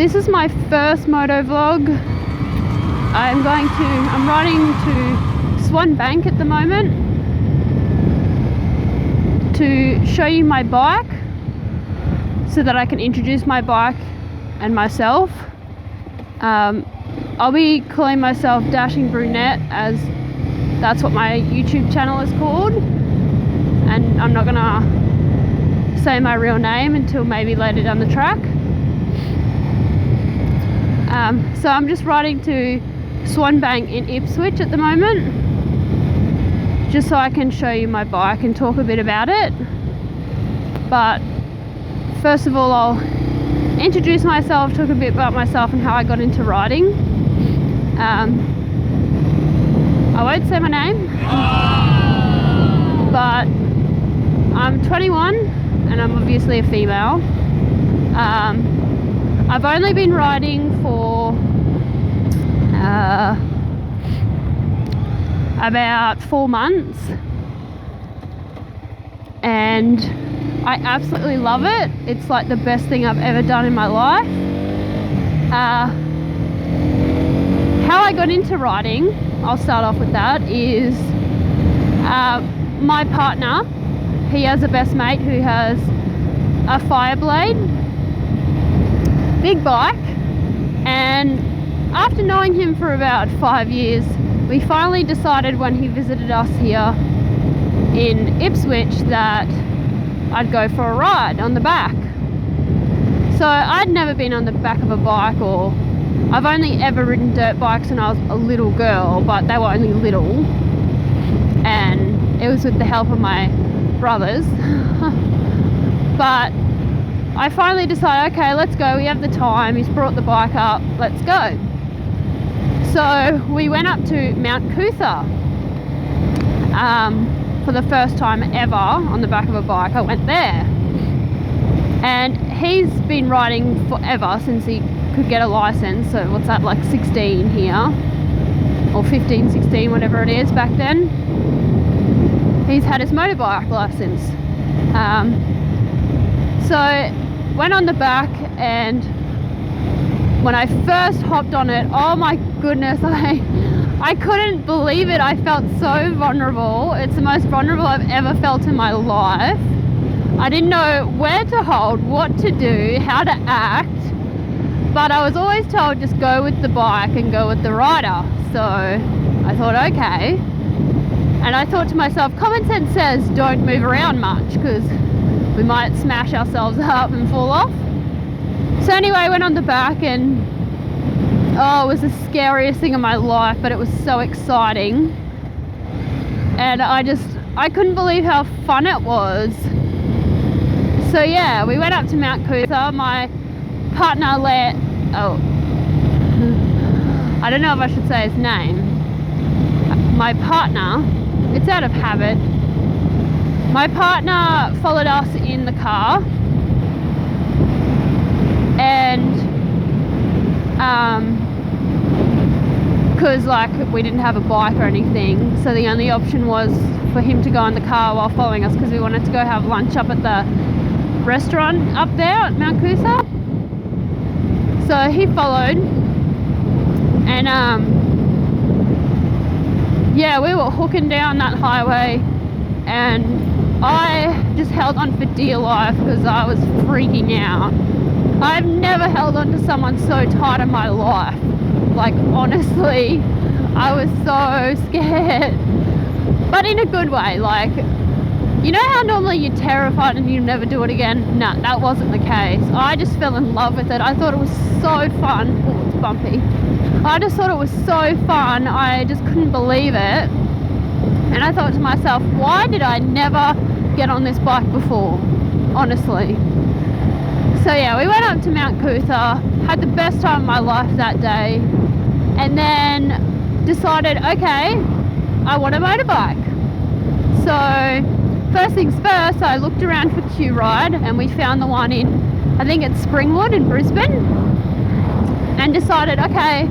this is my first moto vlog. I'm riding to Swan Bank at the moment to show you my bike so that I can introduce my bike and myself. I'll be calling myself Dashing Brunette, as that's what my YouTube channel is called, and I'm not gonna say my real name until maybe later down the track. So I'm just riding to Swan Bank in Ipswich at the moment, just so I can show you my bike and talk a bit about it. But first of all, I'll introduce myself, talk a bit about myself and how I got into riding. I won't say my name, but I'm 21 and I'm obviously a female. I've only been riding for about 4 months, and I absolutely love it. It's like the best thing I've ever done in my life. How I got into riding, I'll start off with that, is my partner, he has a best mate who has a Fireblade, big bike, and after knowing him for about 5 years, we finally decided when he visited us here in Ipswich that I'd go for a ride on the back. So I'd never been on the back of a bike, or I've only ever ridden dirt bikes when I was a little girl, but they were only little, and it was with the help of my brothers. But I finally decided, okay, let's go, we have the time, he's brought the bike up, let's go. So we went up to Mount Cootha for the first time ever on the back of a bike. I went there, and he's been riding forever since he could get a license. So what's that, like 16 here, or 15, 16, whatever it is back then. He's had his motorbike license. So went on the back, and when I first hopped on it, oh my goodness, I couldn't believe it. I felt so vulnerable. It's the most vulnerable I've ever felt in my life. I didn't know where to hold, what to do, how to act, but I was always told just go with the bike and go with the rider. So I thought, okay. And I thought to myself, common sense says don't move around much because we might smash ourselves up and fall off. So anyway, I went on the back, and oh, it was the scariest thing in my life, but it was so exciting. And I couldn't believe how fun it was. So yeah, we went up to Mount Cootha. My partner I don't know if I should say his name. My partner, it's out of habit. My partner followed us in the car, and because like we didn't have a bike or anything, so the only option was for him to go in the car while following us, because we wanted to go have lunch up at the restaurant up there at Mount Cootha. So he followed, and yeah, we were hooking down that highway, and I just held on for dear life because I was freaking out. I've never held on to someone so tight in my life. Like, honestly, I was so scared, but in a good way. Like, you know how normally you're terrified and you never do it again? No, that wasn't the case. I just fell in love with it. I thought it was so fun. Oh, it's bumpy. I just thought it was so fun. I just couldn't believe it. And I thought to myself, why did I never get on this bike before? Honestly. So yeah, we went up to Mount Cootha, had the best time of my life that day, and then decided, okay, I want a motorbike. So first things first, I looked around for Q-Ride, and we found the one in, I think it's Springwood in Brisbane, and decided, okay,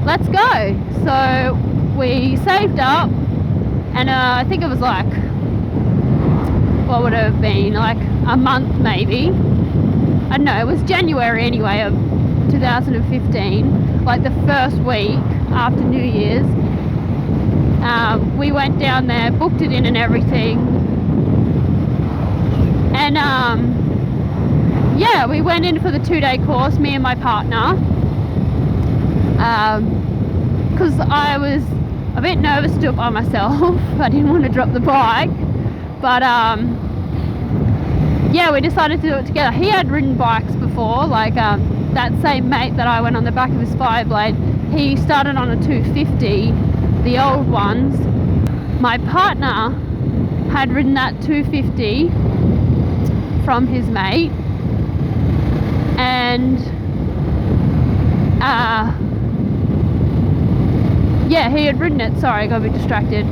let's go. So we saved up, and I think it was like, what would it have been, like a month maybe, I don't know, it was January anyway of 2015, like the first week after New Year's. We went down there, booked it in and everything, and yeah, we went in for the 2-day course, me and my partner, because I was a bit nervous to do it by myself. I didn't want to drop the bike, but yeah, we decided to do it together. He had ridden bikes before, like that same mate that I went on the back of his Fireblade, he started on a 250, the old ones. My partner had ridden that 250 from his mate, and yeah, he had ridden it. Sorry, I got a bit distracted.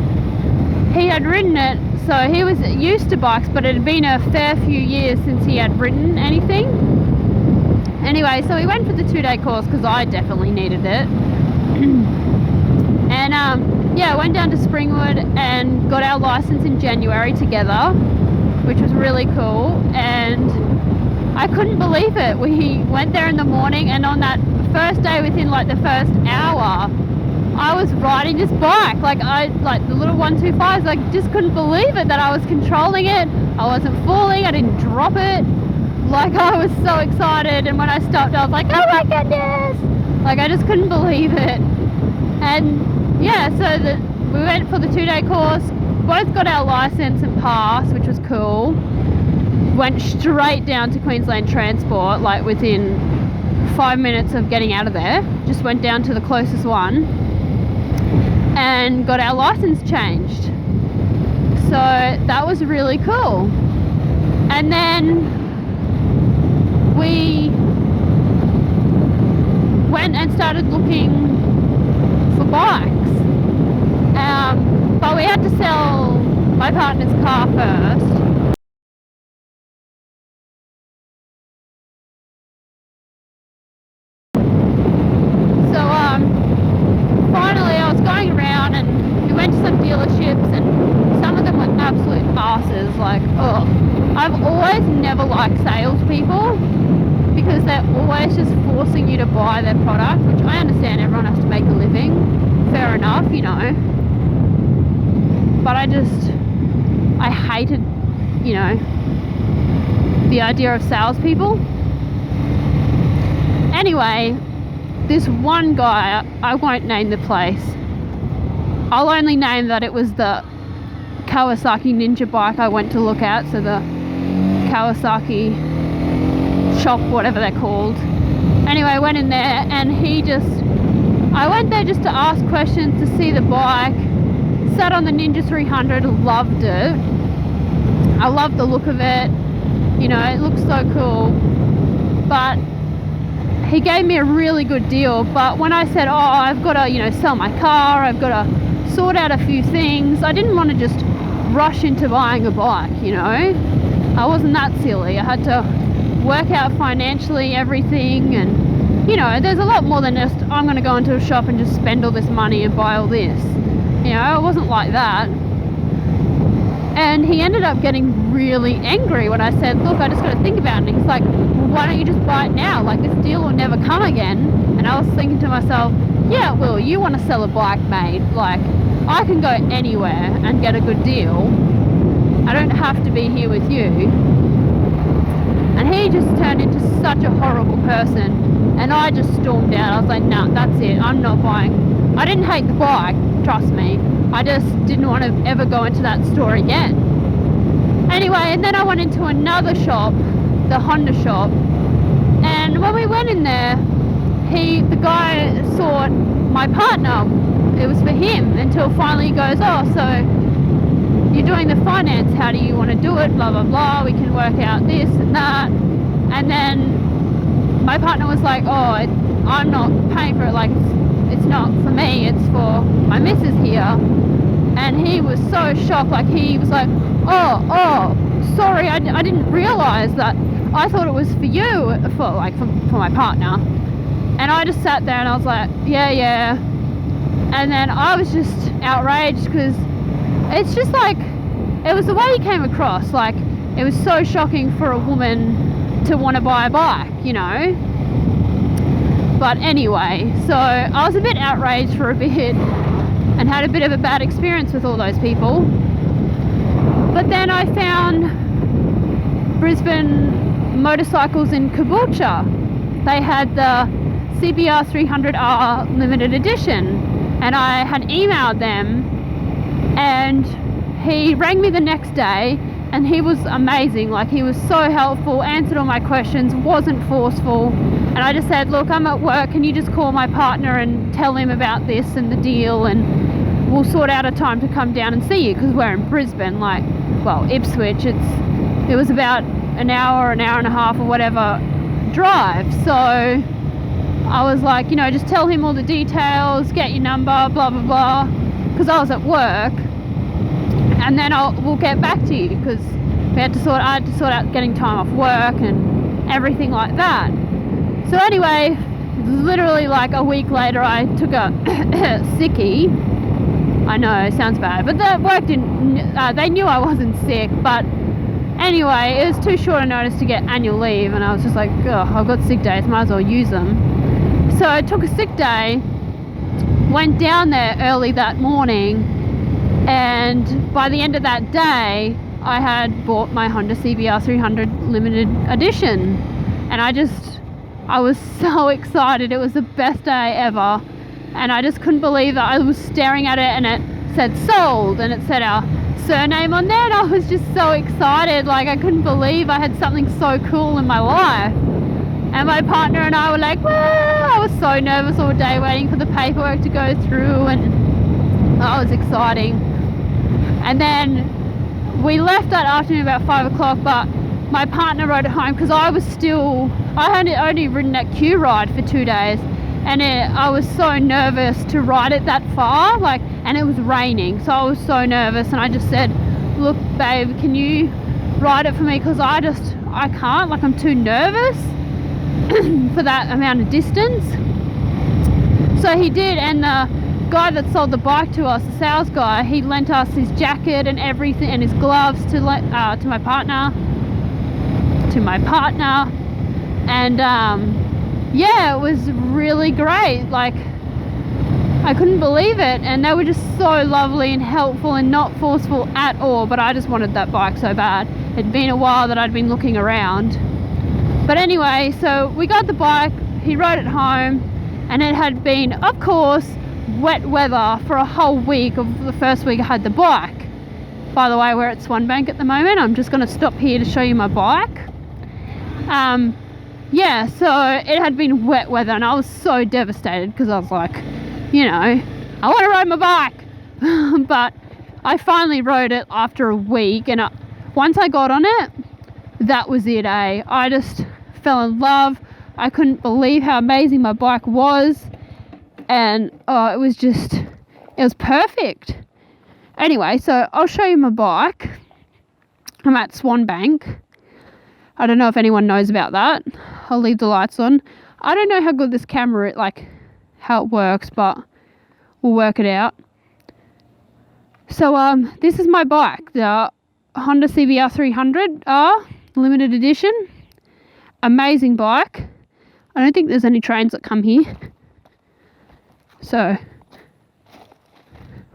He had ridden it, so he was used to bikes, but it had been a fair few years since he had ridden anything. Anyway, so we went for the 2-day course because I definitely needed it. And yeah, went down to Springwood and got our license in January together, which was really cool. And I couldn't believe it. We went there in the morning, and on that first day, within like the first hour, I was riding this bike, like the little 125s, like just couldn't believe it that I was controlling it. I wasn't falling, I didn't drop it. Like, I was so excited, and when I stopped, I was like, oh my goodness! Like, I just couldn't believe it. And yeah, so we went for the 2-day course, both got our license and pass, which was cool. Went straight down to Queensland Transport, like within 5 minutes of getting out of there. Just went down to the closest one and got our license changed. So that was really cool. And then we went and started looking for bikes. But we had to sell my partner's car first. Finally, I was going around, and we went to some dealerships, and some of them were absolute arses. Like, oh, I've always never liked salespeople because they're always just forcing you to buy their product, which I understand everyone has to make a living. Fair enough, you know. But I hated, you know, the idea of salespeople. Anyway, this one guy, I won't name the place, I'll only name that it was the Kawasaki Ninja bike I went to look at, so the Kawasaki shop, whatever they're called. Anyway, I went in there, and I went there just to ask questions, to see the bike. Sat on the Ninja 300, loved it. I loved the look of it, you know, it looks so cool. But he gave me a really good deal, but when I said, oh, I've got to, you know, sell my car, I've got to sort out a few things, I didn't want to just rush into buying a bike, you know. I wasn't that silly. I had to work out financially everything, and, you know, there's a lot more than just, I'm going to go into a shop and just spend all this money and buy all this. You know, I wasn't like that. And he ended up getting really angry when I said, look, I just got to think about it. And he's like, well, why don't you just buy it now? Like, this deal will never come again. And I was thinking to myself, yeah, it will. You want to sell a bike, mate. Like, I can go anywhere and get a good deal. I don't have to be here with you. And he just turned into such a horrible person. And I just stormed out. I was like, nah, that's it. I'm not buying. I didn't hate the bike, trust me. I just didn't want to ever go into that store again. Anyway, and then I went into another shop, the Honda shop, and when we went in there, the guy sought my partner. It was for him, until finally he goes, oh, so you're doing the finance, how do you want to do it, blah, blah, blah, we can work out this and that. And then my partner was like, oh, I'm not paying for it, like, it's not for me, it's for my missus here. And he was so shocked, like he was like, oh, sorry, I didn't realise that. I thought it was for you, for my partner. And I just sat there and I was like, yeah. And then I was just outraged because it's just like, it was the way he came across, like it was so shocking for a woman to want to buy a bike, you know. But anyway, so I was a bit outraged for a bit and had a bit of a bad experience with all those people. But then I found Brisbane Motorcycles in Caboolture. They had the Cbr300r limited edition, and I had emailed them, and he rang me the next day, and he was amazing. Like, he was so helpful, answered all my questions, wasn't forceful. And I just said, look, I'm at work, can you just call my partner and tell him about this and the deal, and we'll sort out a time to come down and see you, because we're in Brisbane, like, well, Ipswich. It was about an hour and a half or whatever drive. So I was like, you know, just tell him all the details, get your number, blah blah blah, because I was at work, and then we'll get back to you, because I had to sort out getting time off work and everything like that. So anyway, literally like a week later, I took a sickie. I know, it sounds bad, but the work they knew I wasn't sick, but anyway, it was too short a notice to get annual leave, and I was just like, oh, I've got sick days, might as well use them. So I took a sick day, went down there early that morning, and by the end of that day, I had bought my Honda Cbr300 limited edition, and I was so excited. It was the best day ever, and I just couldn't believe that. I was staring at it, and it said sold, and it said our surname on there, and I was just so excited. Like, I couldn't believe I had something so cool in my life. And my partner and I were like, well, I was so nervous all day waiting for the paperwork to go through, and that was exciting. And then we left that afternoon about 5 o'clock, but my partner rode it home, because I had only ridden that Q ride for 2 days, and I was so nervous to ride it that far, like, and it was raining, so I was so nervous, and I just said, look babe, can you ride it for me, because I can't, like, I'm too nervous for that amount of distance. So he did, and the guy that sold the bike to us, the sales guy, he lent us his jacket and everything, and his gloves to my partner, and yeah, it was really great. Like, I couldn't believe it, and they were just so lovely and helpful and not forceful at all, but I just wanted that bike so bad. It'd been a while that I'd been looking around. But anyway, so we got the bike, he rode it home, and it had been, of course, wet weather for a whole week of the first week I had the bike. By the way, we're at Swanbank at the moment. I'm just going to stop here to show you my bike. Yeah, so it had been wet weather, and I was so devastated, because I was like, you know, I want to ride my bike. But I finally rode it after a week, and once I got on it, that was it, eh? I just fell in love. I couldn't believe how amazing my bike was, and it was perfect. Anyway, so I'll show you my bike. I'm at Swanbank. I don't know if anyone knows about that. I'll leave the lights on. I don't know how good this camera, like, how it works, but we'll work it out. So this is my bike, the Honda Cbr300r limited edition. Amazing bike. I don't think there's any trains that come here, so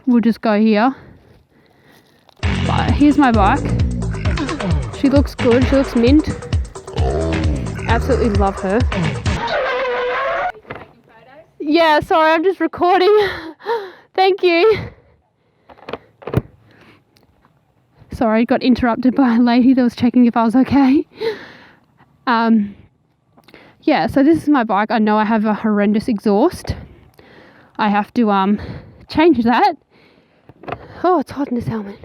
we'll just go here. But here's my bike. She looks good. She looks mint. Absolutely love her. Yeah, sorry, I'm just recording. Thank you. Sorry, got interrupted by a lady that was checking if I was okay. Yeah, so this is my bike. I know I have a horrendous exhaust. I have to change that. Oh, it's hot in this helmet.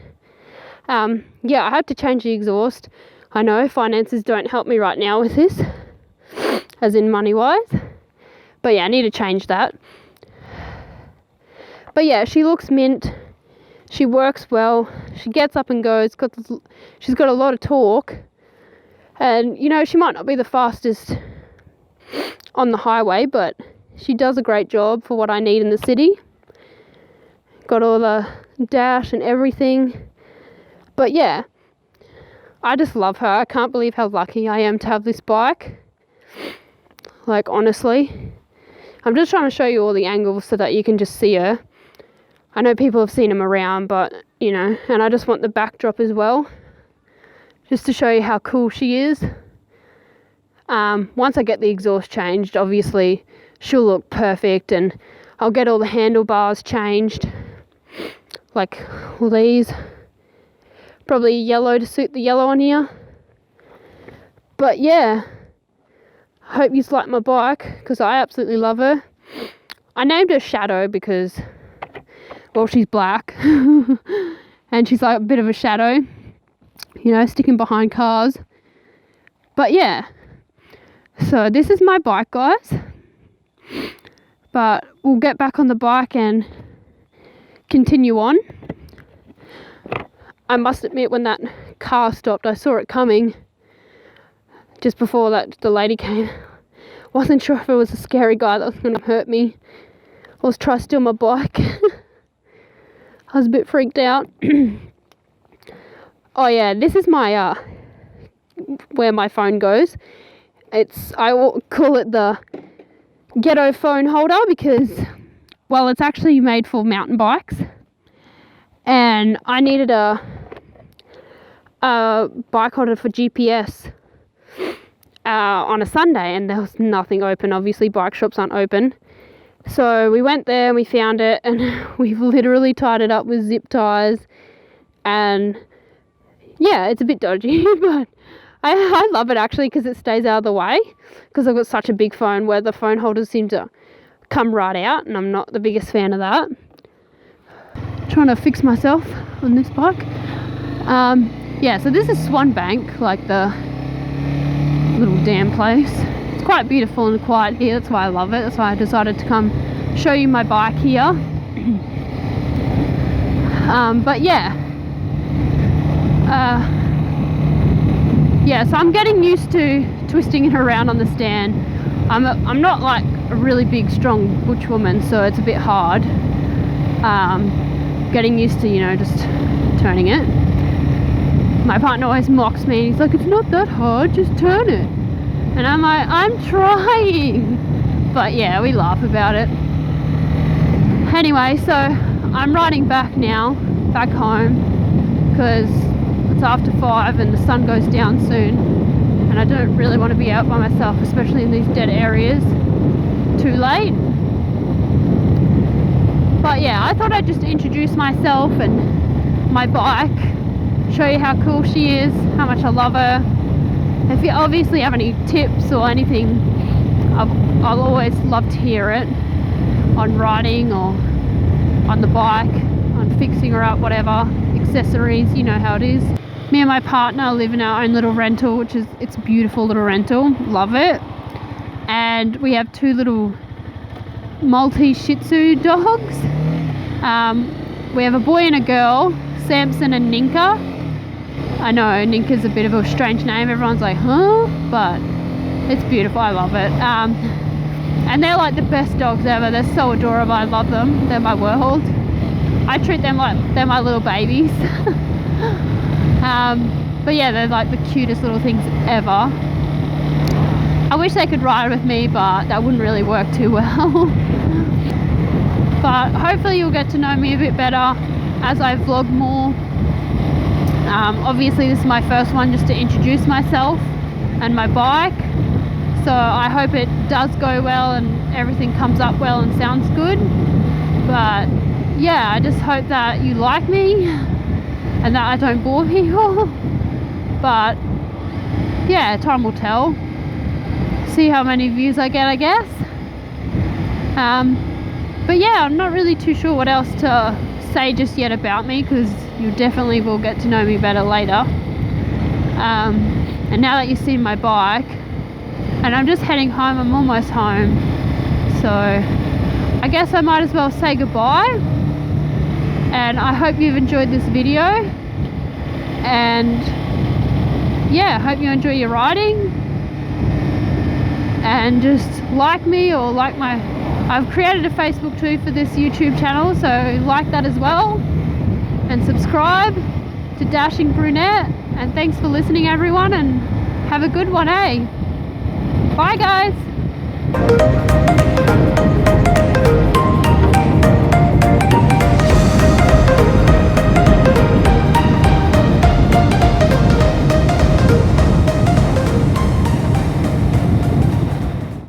Yeah, I have to change the exhaust. I know finances don't help me right now with this, as in money wise. But yeah, I need to change that. But yeah, she looks mint. She works well. She gets up and goes. She's got a lot of torque. And, you know, she might not be the fastest on the highway, but she does a great job for what I need in the city. Got all the dash and everything. But yeah, I just love her. I can't believe how lucky I am to have this bike. Like, honestly. I'm just trying to show you all the angles so that you can just see her. I know people have seen them around, but, you know, and I just want the backdrop as well, just to show you how cool she is. Once I get the exhaust changed, obviously she'll look perfect, and I'll get all the handlebars changed, like all these. Probably yellow to suit the yellow on here. But yeah, I hope you like my bike, because I absolutely love her. I named her Shadow because, well, she's black and she's like a bit of a shadow, you know, sticking behind cars. But yeah, so this is my bike, guys. But we'll get back on the bike and continue on. I must admit, when that car stopped, I saw it coming just before that the lady came. Wasn't sure if it was a scary guy that was going to hurt me or try to steal my bike. I was a bit freaked out. Oh yeah, this is my where my phone goes. I will call it the ghetto phone holder because, well, it's actually made for mountain bikes, and I needed a bike holder for GPS on a Sunday, and there was nothing open. Obviously bike shops aren't open, so we went there and we found it, and we've literally tied it up with zip ties, and yeah, it's a bit dodgy, but I love it actually because it stays out of the way, because I've got such a big phone where the phone holders seem to come right out, and I'm not the biggest fan of that. Trying to fix myself on this bike. Yeah, so this is Swan Bank, like the little dam place. It's quite beautiful and quiet here, that's why I love it. That's why I decided to come show you my bike here. But yeah. Yeah, so I'm getting used to twisting it around on the stand. I'm not like a really big, strong butch woman, so it's a bit hard. Getting used to, you know, just turning it. My partner always mocks me. He's like, it's not that hard, just turn it. And I'm like, I'm trying. But yeah, we laugh about it. Anyway, so I'm riding back now, back home, because it's after 5 and the sun goes down soon, and I don't really want to be out by myself, especially in these dead areas, too late. But yeah, I thought I'd just introduce myself and my bike, show you how cool she is, how much I love her. If you obviously have any tips or anything, I'll always love to hear it, on riding or on the bike, on fixing her up, whatever, accessories, you know how it is. Me and my partner live in our own little rental, it's a beautiful little rental, love it. And we have 2 little Maltese Shih Tzu dogs. We have a boy and a girl, Samson and Ninka. I know Ninka's a bit of a strange name, everyone's like, huh? But it's beautiful, I love it. And they're like the best dogs ever. They're so adorable, I love them. They're my world. I treat them like they're my little babies. But yeah, they're like the cutest little things ever. I wish they could ride with me, but that wouldn't really work too well. But hopefully you'll get to know me a bit better as I vlog more. Obviously this is my first one, just to introduce myself and my bike. So I hope it does go well and everything comes up well and sounds good. But yeah, I just hope that you like me and that I don't bore people. But yeah, time will tell. See how many views I get, I guess. But yeah, I'm not really too sure what else to say just yet about me, because you definitely will get to know me better later. And now that you've seen my bike, and I'm just heading home, I'm almost home, so I guess I might as well say goodbye. And I hope you've enjoyed this video, and yeah, I hope you enjoy your riding, and just like me or like my, I've created a Facebook too for this YouTube channel, so like that as well, and subscribe to Dashing Brunette. And thanks for listening everyone, and have a good one, eh? Bye guys.